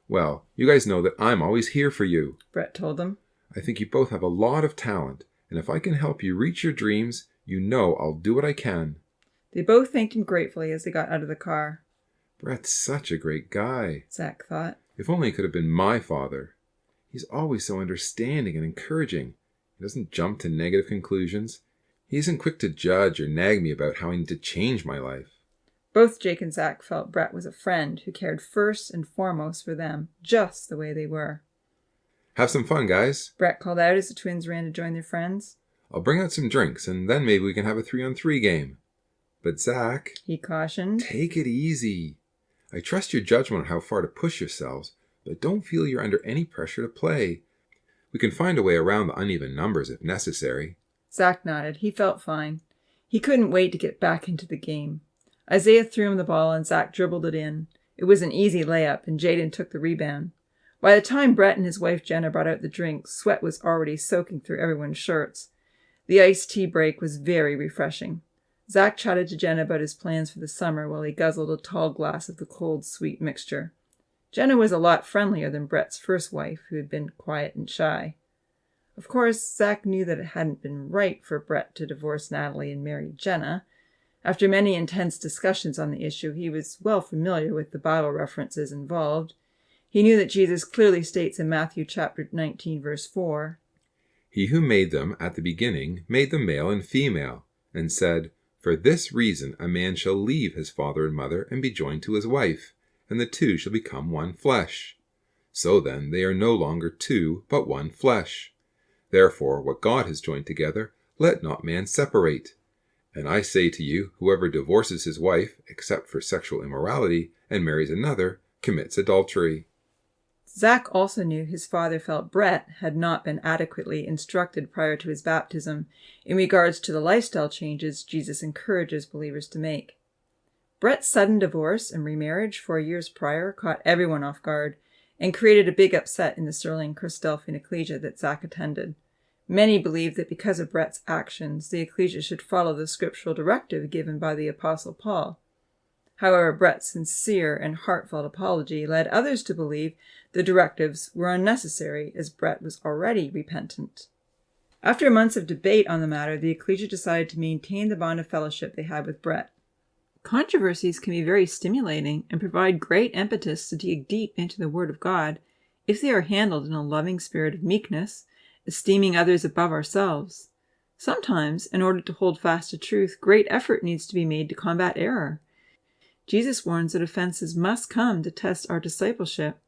Well, you guys know that I'm always here for you, Brett told them. I think you both have a lot of talent, and if I can help you reach your dreams, you know I'll do what I can. They both thanked him gratefully as they got out of the car. Brett's such a great guy. Zach thought. If only he could have been my father. He's always so understanding and encouraging. He doesn't jump to negative conclusions. He isn't quick to judge or nag me about how I need to change my life. Both Jake and Zach felt Brett was a friend who cared first and foremost for them, just the way they were. Have some fun, guys. Brett called out as the twins ran to join their friends. I'll bring out some drinks, and then maybe we can have a 3-on-3 game. But Zach, He cautioned. take it easy. I trust your judgment on how far to push yourselves, but don't feel you're under any pressure to play. We can find a way around the uneven numbers if necessary. Zach nodded. He felt fine. He couldn't wait to get back into the game. Isaiah threw him the ball and Zach dribbled it in. It was an easy layup, and Jaden took the rebound. By the time Brett and his wife Jenna brought out the drinks, sweat was already soaking through everyone's shirts. The iced tea break was very refreshing. Zach chatted to Jenna about his plans for the summer while he guzzled a tall glass of the cold, sweet mixture. Jenna was a lot friendlier than Brett's first wife, who had been quiet and shy. Of course, Zach knew that it hadn't been right for Brett to divorce Natalie and marry Jenna. After many intense discussions on the issue, he was well familiar with the Bible references involved. He knew that Jesus clearly states in Matthew chapter 19, verse 4, He who made them at the beginning made them male and female, and said, For this reason a man shall leave his father and mother and be joined to his wife, and the two shall become one flesh. So then they are no longer two, but one flesh. Therefore what God has joined together, let not man separate. And I say to you, whoever divorces his wife, except for sexual immorality, and marries another, commits adultery. Zach also knew his father felt Brett had not been adequately instructed prior to his baptism in regards to the lifestyle changes Jesus encourages believers to make. Brett's sudden divorce and remarriage 4 years prior caught everyone off guard and created a big upset in the Sterling Christadelphian Ecclesia that Zach attended. Many believed that because of Brett's actions, the Ecclesia should follow the scriptural directive given by the Apostle Paul. However, Brett's sincere and heartfelt apology led others to believe the directives were unnecessary, as Brett was already repentant. After months of debate on the matter, the Ecclesia decided to maintain the bond of fellowship they had with Brett. Controversies can be very stimulating and provide great impetus to dig deep into the Word of God if they are handled in a loving spirit of meekness, esteeming others above ourselves. Sometimes, in order to hold fast to truth, great effort needs to be made to combat error. Jesus warns that offenses must come to test our discipleship.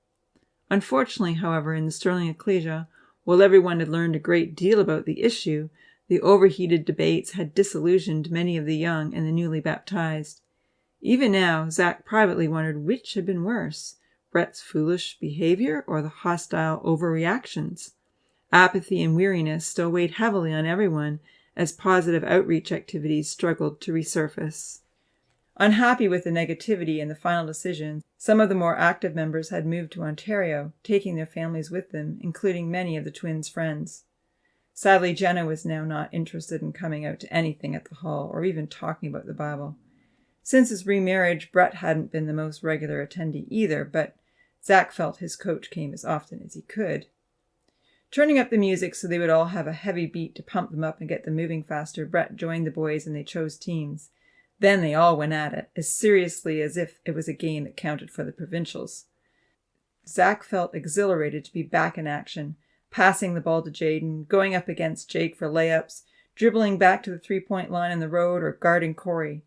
Unfortunately, however, in the Sterling Ecclesia, while everyone had learned a great deal about the issue, the overheated debates had disillusioned many of the young and the newly baptized. Even now, Zach privately wondered which had been worse, Brett's foolish behavior or the hostile overreactions. Apathy and weariness still weighed heavily on everyone as positive outreach activities struggled to resurface. Unhappy with the negativity and the final decision, some of the more active members had moved to Ontario, taking their families with them, including many of the twins' friends. Sadly, Jenna was now not interested in coming out to anything at the hall or even talking about the Bible. Since his remarriage, Brett hadn't been the most regular attendee either, but Zach felt his coach came as often as he could. Turning up the music so they would all have a heavy beat to pump them up and get them moving faster, Brett joined the boys and they chose teams. Then they all went at it, as seriously as if it was a game that counted for the provincials. Zach felt exhilarated to be back in action, passing the ball to Jaden, going up against Jake for layups, dribbling back to the three-point line in the road, or guarding Corey.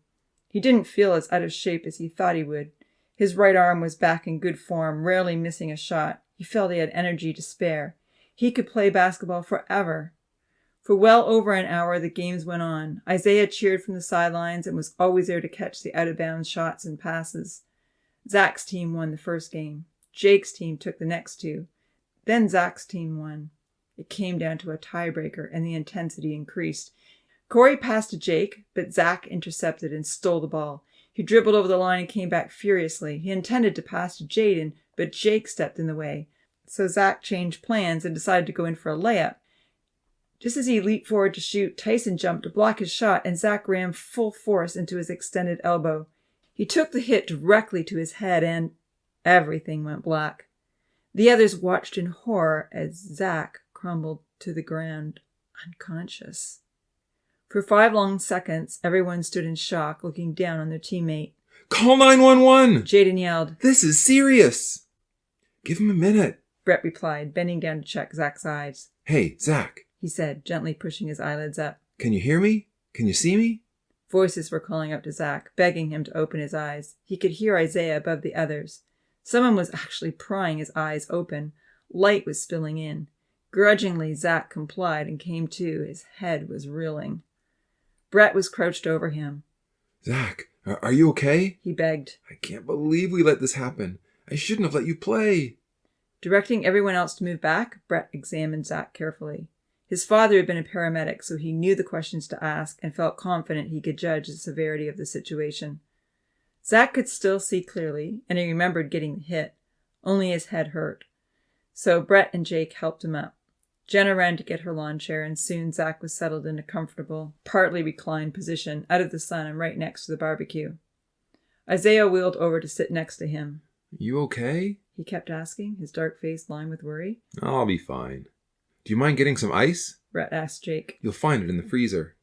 He didn't feel as out of shape as he thought he would. His right arm was back in good form, rarely missing a shot. He felt he had energy to spare. He could play basketball forever. For well over an hour, the games went on. Isaiah cheered from the sidelines and was always there to catch the out-of-bounds shots and passes. Zach's team won the first game. Jake's team took the next two. Then Zach's team won. It came down to a tiebreaker, and the intensity increased. Corey passed to Jake, but Zach intercepted and stole the ball. He dribbled over the line and came back furiously. He intended to pass to Jaden, but Jake stepped in the way. So Zach changed plans and decided to go in for a layup. Just as he leaped forward to shoot, Tyson jumped to block his shot, and Zach rammed full force into his extended elbow. He took the hit directly to his head, and everything went black. The others watched in horror as Zach crumbled to the ground, unconscious. For 5 long seconds, everyone stood in shock, looking down on their teammate. "Call 911! Jaden yelled. This is serious! Give him a minute," Brett replied, bending down to check Zach's eyes. "Hey, Zach," he said, gently pushing his eyelids up. "can you hear me? Can you see me?" Voices were calling up to Zach, begging him to open his eyes. He could hear Isaiah above the others. Someone was actually prying his eyes open. Light was spilling in. Grudgingly, Zach complied and came to. His head was reeling. Brett was crouched over him. "Zach, are you okay?" he begged. "I can't believe we let this happen. I shouldn't have let you play." Directing everyone else to move back, Brett examined Zach carefully. His father had been a paramedic, so he knew the questions to ask and felt confident he could judge the severity of the situation. Zach could still see clearly, and he remembered getting the hit. Only his head hurt. So Brett and Jake helped him up. Jenna ran to get her lawn chair, and soon Zach was settled in a comfortable, partly reclined position, out of the sun and right next to the barbecue. Isaiah wheeled over to sit next to him. "You okay?" he kept asking, his dark face lined with worry. "I'll be fine. Do you mind getting some ice?" Brett asked Jake. "You'll find it in the freezer."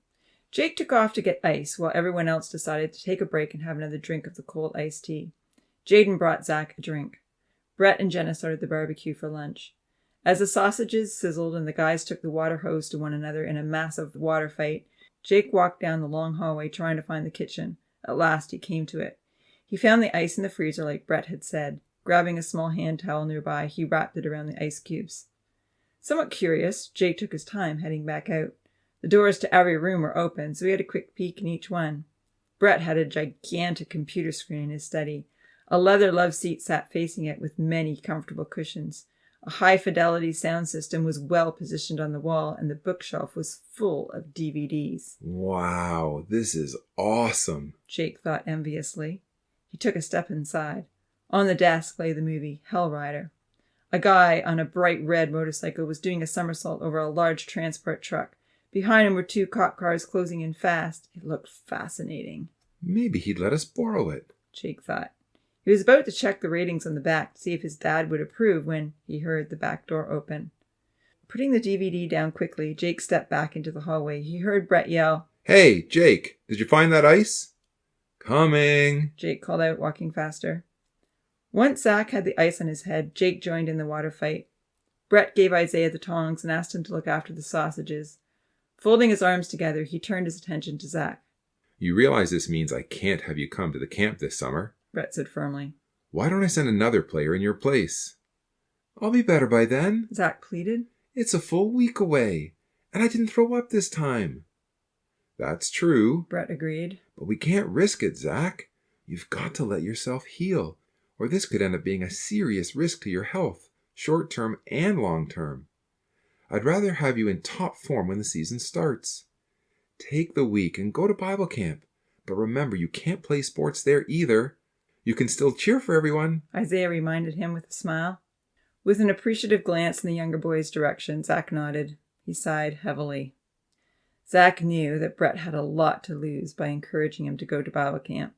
Jake took off to get ice, while everyone else decided to take a break and have another drink of the cold iced tea. Jaden brought Zach a drink. Brett and Jenna started the barbecue for lunch. As the sausages sizzled and the guys took the water hose to one another in a massive water fight, Jake walked down the long hallway trying to find the kitchen. At last he came to it. He found the ice in the freezer like Brett had said. Grabbing a small hand towel nearby, he wrapped it around the ice cubes. Somewhat curious, Jake took his time heading back out. The doors to every room were open, so he had a quick peek in each one. Brett had a gigantic computer screen in his study. A leather love seat sat facing it with many comfortable cushions. A high-fidelity sound system was well positioned on the wall, and the bookshelf was full of DVDs. "Wow, this is awesome," Jake thought enviously. He took a step inside. On the desk lay the movie Hell Rider. A guy on a bright red motorcycle was doing a somersault over a large transport truck. Behind him were 2 cop cars closing in fast. It looked fascinating. "Maybe he'd let us borrow it," Jake thought. He was about to check the ratings on the back to see if his dad would approve when he heard the back door open. Putting the DVD down quickly, Jake stepped back into the hallway. He heard Brett yell, "Hey, Jake, did you find that ice?" "Coming," Jake called out, walking faster. Once Zach had the ice on his head, Jake joined in the water fight. Brett gave Isaiah the tongs and asked him to look after the sausages. Folding his arms together, he turned his attention to Zach. "You realize this means I can't have you come to the camp this summer," Brett said firmly. "Why don't I send another player in your place?" "I'll be better by then," Zach pleaded. "It's a full week away, and I didn't throw up this time." "That's true," Brett agreed. "but we can't risk it, Zach. You've got to let yourself heal, or this could end up being a serious risk to your health, short-term and long-term. I'd rather have you in top form when the season starts. Take the week and go to Bible camp, but remember you can't play sports there either. You can still cheer for everyone," Isaiah reminded him with a smile. With an appreciative glance in the younger boy's direction, Zach nodded. He sighed heavily. Zach knew that Brett had a lot to lose by encouraging him to go to Bible camp.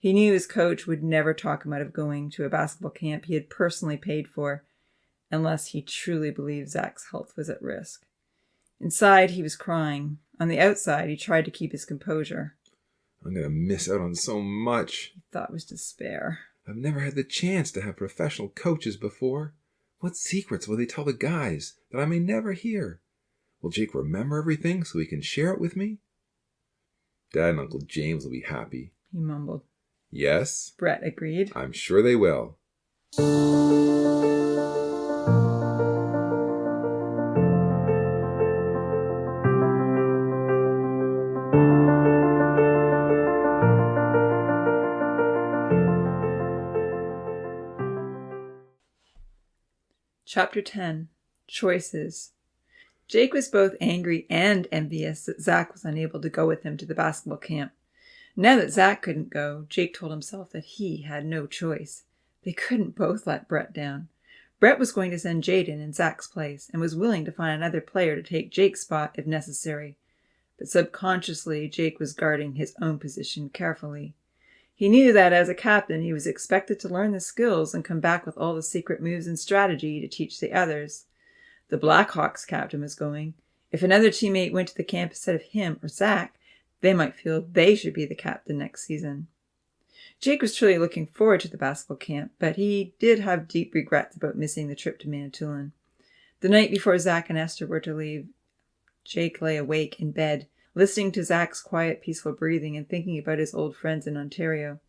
He knew his coach would never talk him out of going to a basketball camp he had personally paid for, unless he truly believed Zach's health was at risk. Inside, he was crying. On the outside, he tried to keep his composure. I'm going to miss out on so much. He thought with despair. I've never had the chance to have professional coaches before. What secrets will they tell the guys that I may never hear? Will Jake remember everything so he can share it with me? Dad and Uncle James will be happy. He mumbled. Yes, Brett agreed. I'm sure they will. Chapter 10. Choices. Jake was both angry and envious that Zach was unable to go with him to the basketball camp. Now that Zach couldn't go, Jake told himself that he had no choice. They couldn't both let Brett down. Brett was going to send Jaden in Zach's place and was willing to find another player to take Jake's spot if necessary. But subconsciously, Jake was guarding his own position carefully. He knew that as a captain, he was expected to learn the skills and come back with all the secret moves and strategy to teach the others. The Blackhawks captain was going. If another teammate went to the camp instead of him or Zach, they might feel they should be the captain next season. Jake was truly looking forward to the basketball camp, but he did have deep regrets about missing the trip to Manitoulin. The night before Zach and Esther were to leave, Jake lay awake in bed, listening to Zach's quiet, peaceful breathing and thinking about his old friends in Ontario.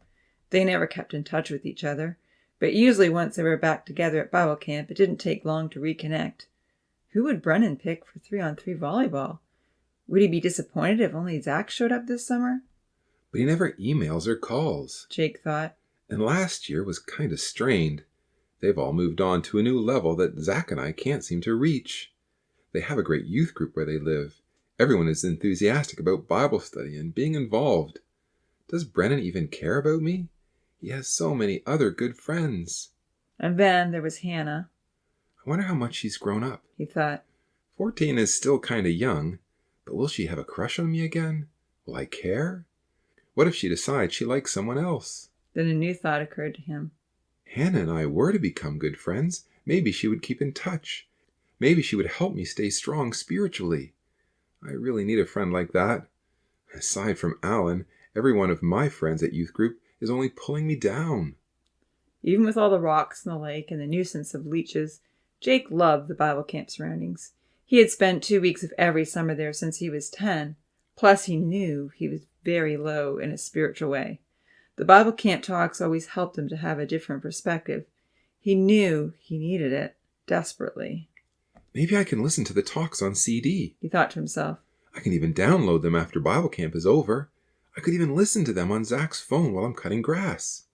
They never kept in touch with each other, but usually once they were back together at Bible camp, it didn't take long to reconnect. Who would Brennan pick for 3-on-3 volleyball? Would he be disappointed if only Zach showed up this summer? But he never emails or calls. Jake thought. And last year was kind of strained. They've all moved on to a new level that Zach and I can't seem to reach. They have a great youth group where they live. Everyone is enthusiastic about Bible study and being involved. Does Brennan even care about me? He has so many other good friends. And then there was Hannah. I wonder how much she's grown up. He thought. 14 is still kind of young, but will she have a crush on me again? Will I care? What if she decides she likes someone else? Then a new thought occurred to him. Hannah and I were to become good friends. Maybe she would keep in touch. Maybe she would help me stay strong spiritually. I really need a friend like that. Aside from Alan, every one of my friends at youth group is only pulling me down. Even with all the rocks in the lake and the nuisance of leeches, Jake loved the Bible camp surroundings. He had spent 2 weeks of every summer there since he was 10. Plus, he knew he was very low in a spiritual way. The Bible camp talks always helped him to have a different perspective. He knew he needed it desperately. Maybe I can listen to the talks on CD. He thought to himself. I can even download them after Bible camp is over. I could even listen to them on Zach's phone while I'm cutting grass.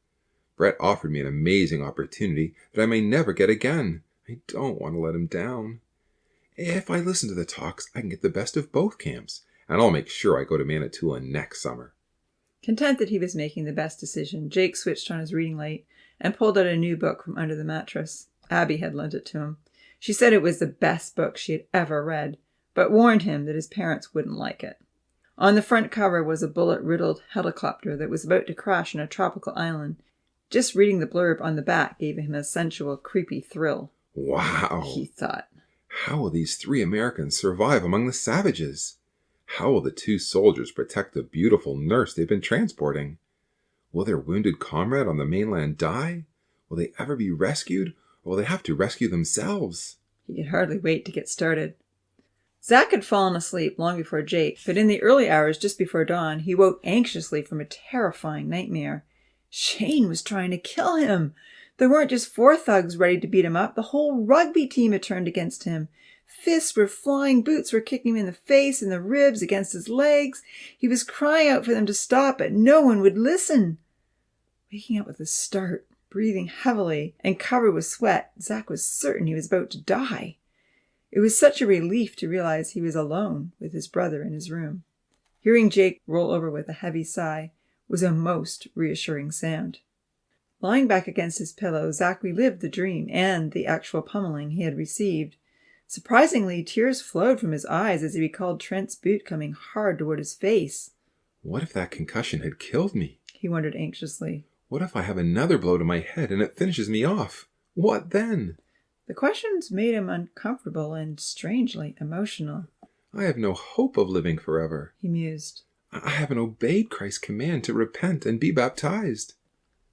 Brett offered me an amazing opportunity that I may never get again. I don't want to let him down. If I listen to the talks, I can get the best of both camps, and I'll make sure I go to Manitoulin next summer. Content that he was making the best decision, Jake switched on his reading light and pulled out a new book from under the mattress. Abby had lent it to him. She said it was the best book she had ever read, but warned him that his parents wouldn't like it. On the front cover was a bullet-riddled helicopter that was about to crash on a tropical island. Just reading the blurb on the back gave him a sensual, creepy thrill. Wow, he thought. How will these 3 Americans survive among the savages? How will the 2 soldiers protect the beautiful nurse they've been transporting? Will their wounded comrade on the mainland die? Will they ever be rescued, or will they have to rescue themselves? He could hardly wait to get started. Zach had fallen asleep long before Jake, but in the early hours just before dawn, he woke anxiously from a terrifying nightmare. Shane was trying to kill him. There weren't just 4 thugs ready to beat him up. The whole rugby team had turned against him. Fists were flying, boots were kicking him in the face and the ribs against his legs. He was crying out for them to stop, but no one would listen. Waking up with a start, breathing heavily, and covered with sweat, Zach was certain he was about to die. It was such a relief to realize he was alone with his brother in his room. Hearing Jake roll over with a heavy sigh was a most reassuring sound. Lying back against his pillow, Zach relived the dream and the actual pummeling he had received. Surprisingly, tears flowed from his eyes as he recalled Trent's boot coming hard toward his face. What if that concussion had killed me? he wondered anxiously. What if I have another blow to my head and it finishes me off? What then? The questions made him uncomfortable and strangely emotional. I have no hope of living forever, he mused. I haven't obeyed Christ's command to repent and be baptized.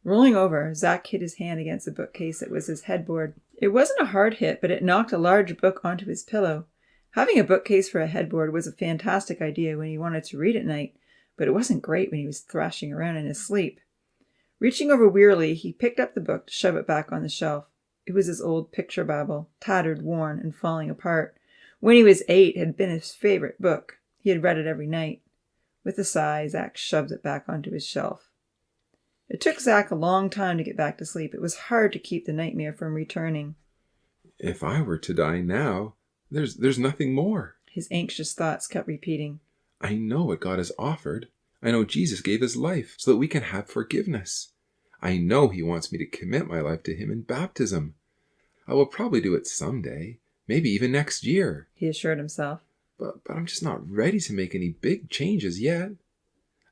Rolling over, Zach hit his hand against the bookcase that was his headboard. It wasn't a hard hit, but it knocked a large book onto his pillow. Having a bookcase for a headboard was a fantastic idea when he wanted to read at night, but it wasn't great when he was thrashing around in his sleep. Reaching over wearily, he picked up the book to shove it back on the shelf. It was his old picture Bible, tattered, worn, and falling apart. When he was 8, it had been his favorite book. He had read it every night. With a sigh, Zach shoved it back onto his shelf. It took Zach a long time to get back to sleep. It was hard to keep the nightmare from returning. If I were to die now, there's nothing more. His anxious thoughts kept repeating. I know what God has offered. I know Jesus gave his life so that we can have forgiveness. I know he wants me to commit my life to him in baptism. I will probably do it someday, maybe even next year, he assured himself. But I'm just not ready to make any big changes yet.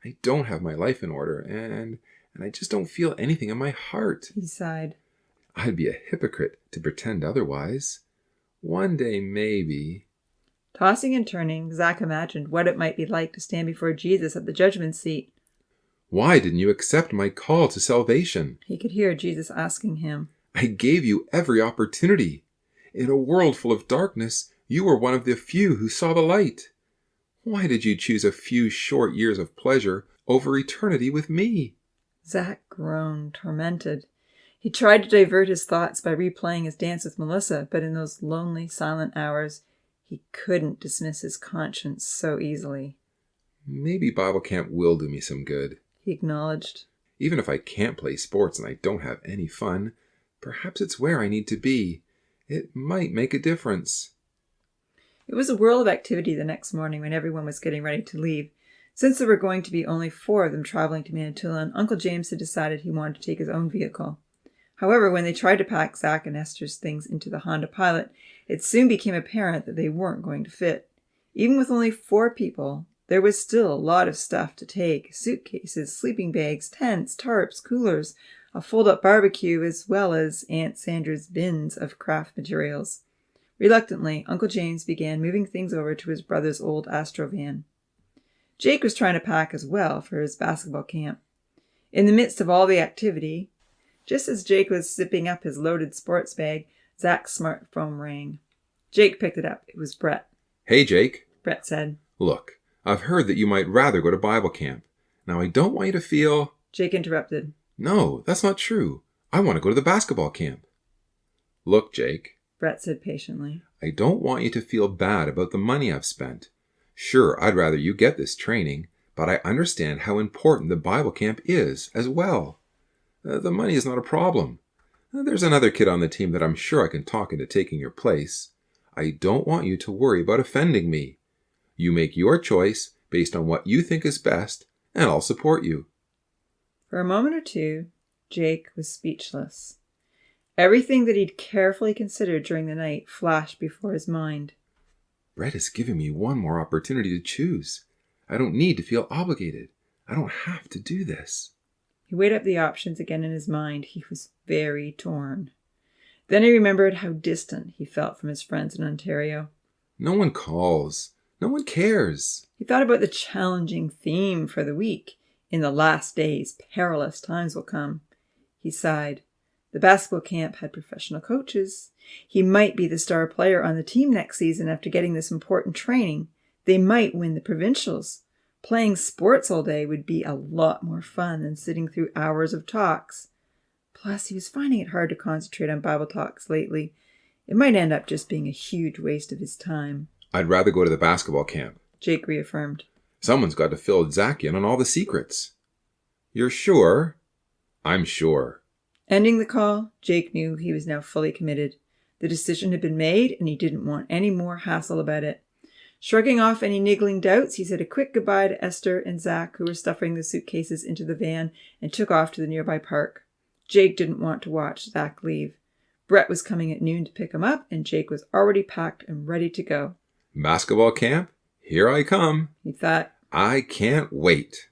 I don't have my life in order, and I just don't feel anything in my heart. He sighed. I'd be a hypocrite to pretend otherwise. One day, maybe. Tossing and turning, Zach imagined what it might be like to stand before Jesus at the judgment seat. Why didn't you accept my call to salvation? He could hear Jesus asking him. I gave you every opportunity. In a world full of darkness, you were one of the few who saw the light. Why did you choose a few short years of pleasure over eternity with me? Zach groaned, tormented. He tried to divert his thoughts by replaying his dance with Melissa, but in those lonely, silent hours, he couldn't dismiss his conscience so easily. Maybe Bible camp will do me some good, he acknowledged. Even if I can't play sports and I don't have any fun, perhaps it's where I need to be. It might make a difference. It was a whirl of activity the next morning when everyone was getting ready to leave. Since there were going to be only 4 of them traveling to Manitoulin, Uncle James had decided he wanted to take his own vehicle. However, when they tried to pack Zach and Esther's things into the Honda Pilot, it soon became apparent that they weren't going to fit. Even with only 4 people, there was still a lot of stuff to take: suitcases, sleeping bags, tents, tarps, coolers, a fold-up barbecue, as well as Aunt Sandra's bins of craft materials. Reluctantly, Uncle James began moving things over to his brother's old Astrovan. Jake was trying to pack as well for his basketball camp. In the midst of all the activity, just as Jake was zipping up his loaded sports bag, Zach's smartphone rang. Jake picked it up. It was Brett. Hey, Jake, Brett said. Look, I've heard that you might rather go to Bible camp. Now, I don't want you to feel... Jake interrupted. No, that's not true. I want to go to the basketball camp. Look, Jake, Brett said patiently. I don't want you to feel bad about the money I've spent. Sure, I'd rather you get this training, but I understand how important the Bible camp is as well. The money is not a problem. There's another kid on the team that I'm sure I can talk into taking your place. I don't want you to worry about offending me. You make your choice based on what you think is best, and I'll support you. For a moment or two, Jake was speechless. Everything that he'd carefully considered during the night flashed before his mind. Brett is giving me one more opportunity to choose. I don't need to feel obligated. I don't have to do this. He weighed up the options again in his mind. He was very torn. Then he remembered how distant he felt from his friends in Ontario. No one calls. No one cares. He thought about the challenging theme for the week. In the last days, perilous times will come. He sighed. The basketball camp had professional coaches. He might be the star player on the team next season after getting this important training. They might win the provincials. Playing sports all day would be a lot more fun than sitting through hours of talks. Plus, he was finding it hard to concentrate on Bible talks lately. It might end up just being a huge waste of his time. I'd rather go to the basketball camp, Jake reaffirmed. Someone's got to fill Zach in on all the secrets. You're sure? I'm sure. Ending the call, Jake knew he was now fully committed. The decision had been made, and he didn't want any more hassle about it. Shrugging off any niggling doubts, he said a quick goodbye to Esther and Zach, who were stuffing the suitcases into the van, and took off to the nearby park. Jake didn't want to watch Zach leave. Brett was coming at noon to pick him up, and Jake was already packed and ready to go. Basketball camp? Here I come. He thought. I can't wait.